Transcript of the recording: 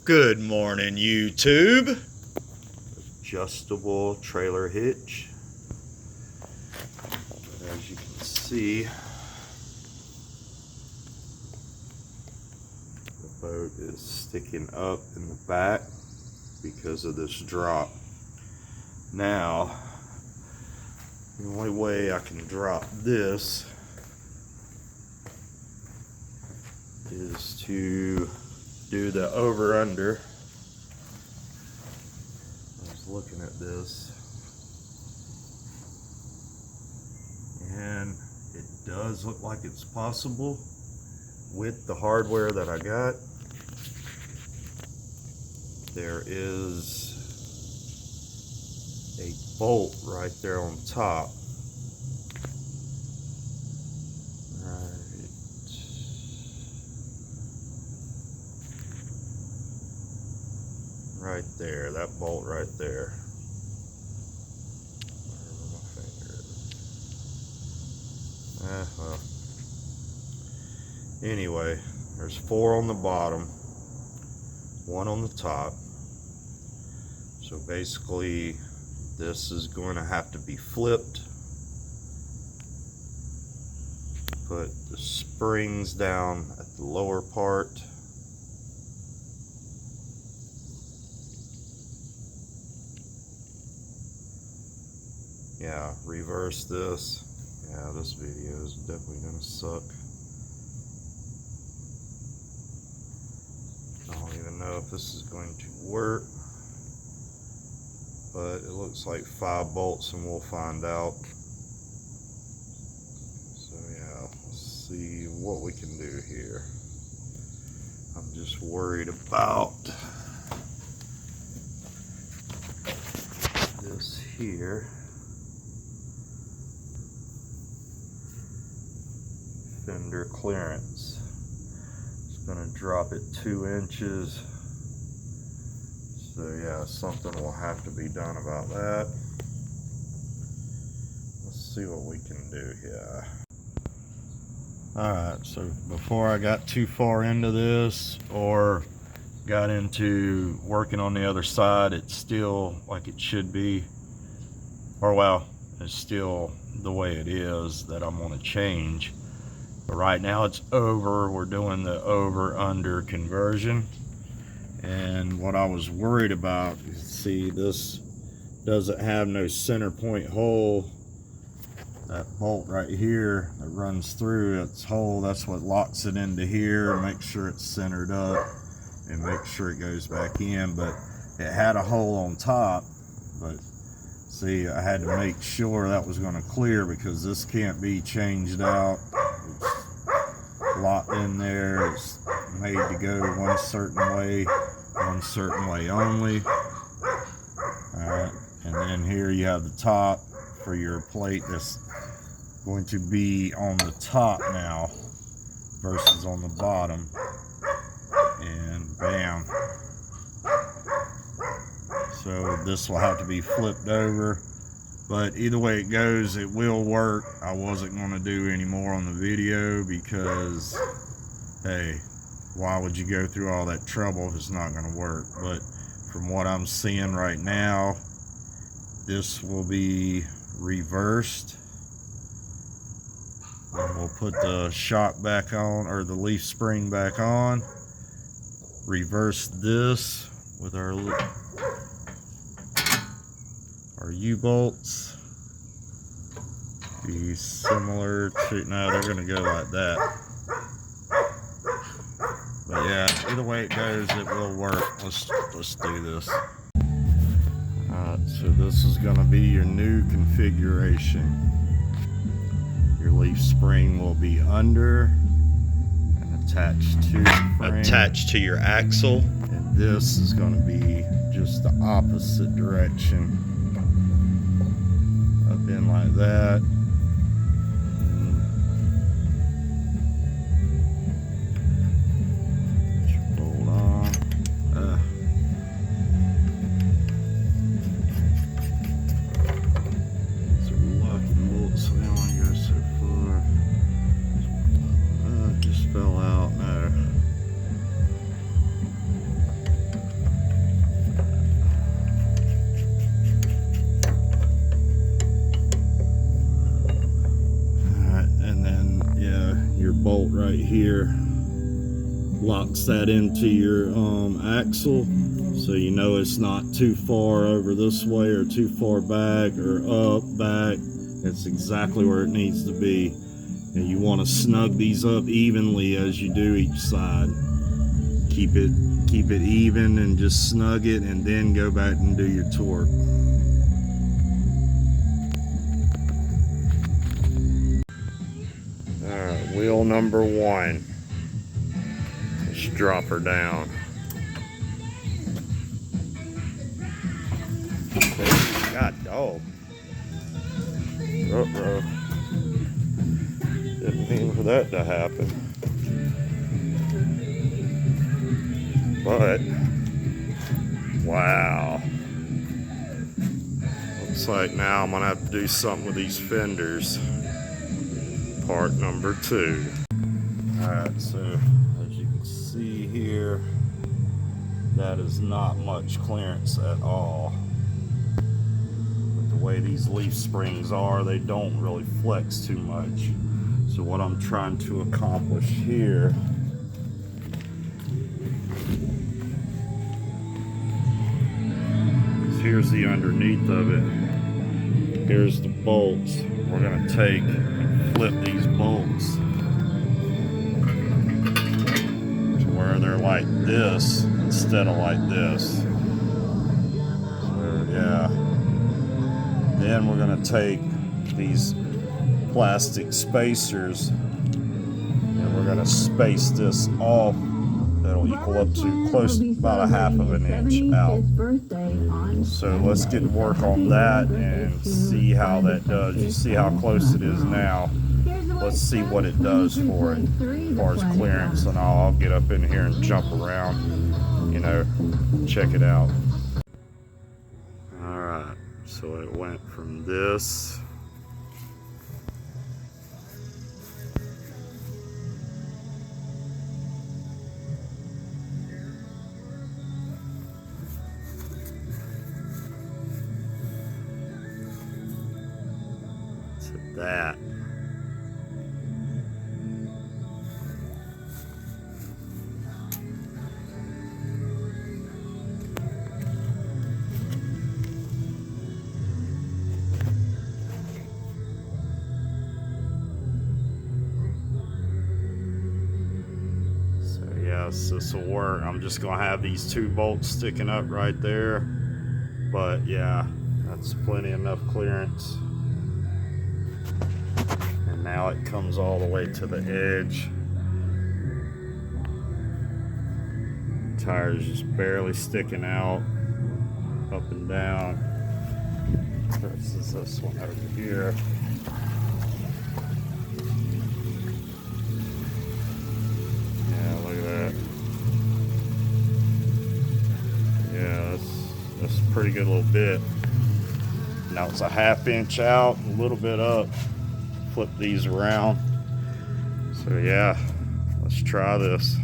Good morning, YouTube. Adjustable trailer hitch. As you can see, the boat is sticking up in the back because of this drop. Now, the only way I can drop this is to do the over-under. I was looking at this, and it does look like it's possible with the hardware that I got. There is a bolt right there on top. Right there, that bolt right there. Wherever my finger is. Well. Anyway, there's 4 on the bottom, 1 on the top. So basically, this is going to have to be flipped. Put the springs down at the lower part. Yeah, reverse this. Yeah, this video is definitely gonna suck. I don't even know if this is going to work, but it looks like 5 bolts and we'll find out. So yeah, let's see what we can do here. I'm just worried about this here. Fender clearance. It's gonna drop it 2 inches. So yeah, something will have to be done about that. Let's see what we can do here. Alright, so before I got too far into this or got into working on the other side, it's still like it should be. Or well, it's still the way it is that I'm gonna change. But right now it's over. We're doing the over-under conversion. And what I was worried about, you see this doesn't have no center point hole. That bolt right here that runs through its hole, that's what locks it into here, make sure it's centered up and make sure it goes back in. But it had a hole on top, but see, I had to make sure that was going to clear because this can't be changed out. It's locked in there. It's made to go one certain way only. Alright, and then here you have the top for your plate that's going to be on the top now versus on the bottom. And bam. So this will have to be flipped over. But either way it goes, it will work. I wasn't going to do any more on the video because, hey, why would you go through all that trouble if it's not going to work? But from what I'm seeing right now, this will be reversed. And we'll put the shock back on, or the leaf spring back on. Reverse this with our U-bolts. Be similar to, no, they're gonna go like that. But yeah, either way it goes, it will work. Let's do this. Alright, so this is gonna be your new configuration. Your leaf spring will be under and attached to the frame. Attached to your axle. And this is gonna be just the opposite direction. Up in like that. Hold on. So locking bolts, so they don't want to go so far. Just fell out. No. here locks that into your axle, so you know it's not too far over this way or too far back or up, back. It's exactly where it needs to be. And you want to snug these up evenly as you do each side. Keep it even and just snug it, and then go back and do your torque. Alright, wheel number 1. Let's drop her down. God dog. Ruh-roh. Didn't mean for that to happen. But, wow. Looks like now I'm gonna have to do something with these fenders. Part number 2. Alright, so as you can see here, that is not much clearance at all. But the way these leaf springs are, they don't really flex too much. So what I'm trying to accomplish here is, here's the underneath of it. Here's the bolts. We're going to take and flip these bolts to where they're like this instead of like this. So yeah. Then we're going to take these plastic spacers and we're going to space this off. That'll equal up to close about 1/2 inch out. So let's get to work on that and see how that does. You see how close it is now. Let's see what it does for it as far as clearance, and I'll get up in here and jump around, you know, check it out. Alright, so it went from this to that. Yes, this will work. I'm just gonna have these 2 bolts sticking up right there, but yeah, that's plenty enough clearance. And now it comes all the way to the edge. Tire's just barely sticking out, up and down. Versus this one over here. That's a pretty good little bit. Now it's a 1/2 inch out, a little bit up. Flip these around. So yeah, let's try this.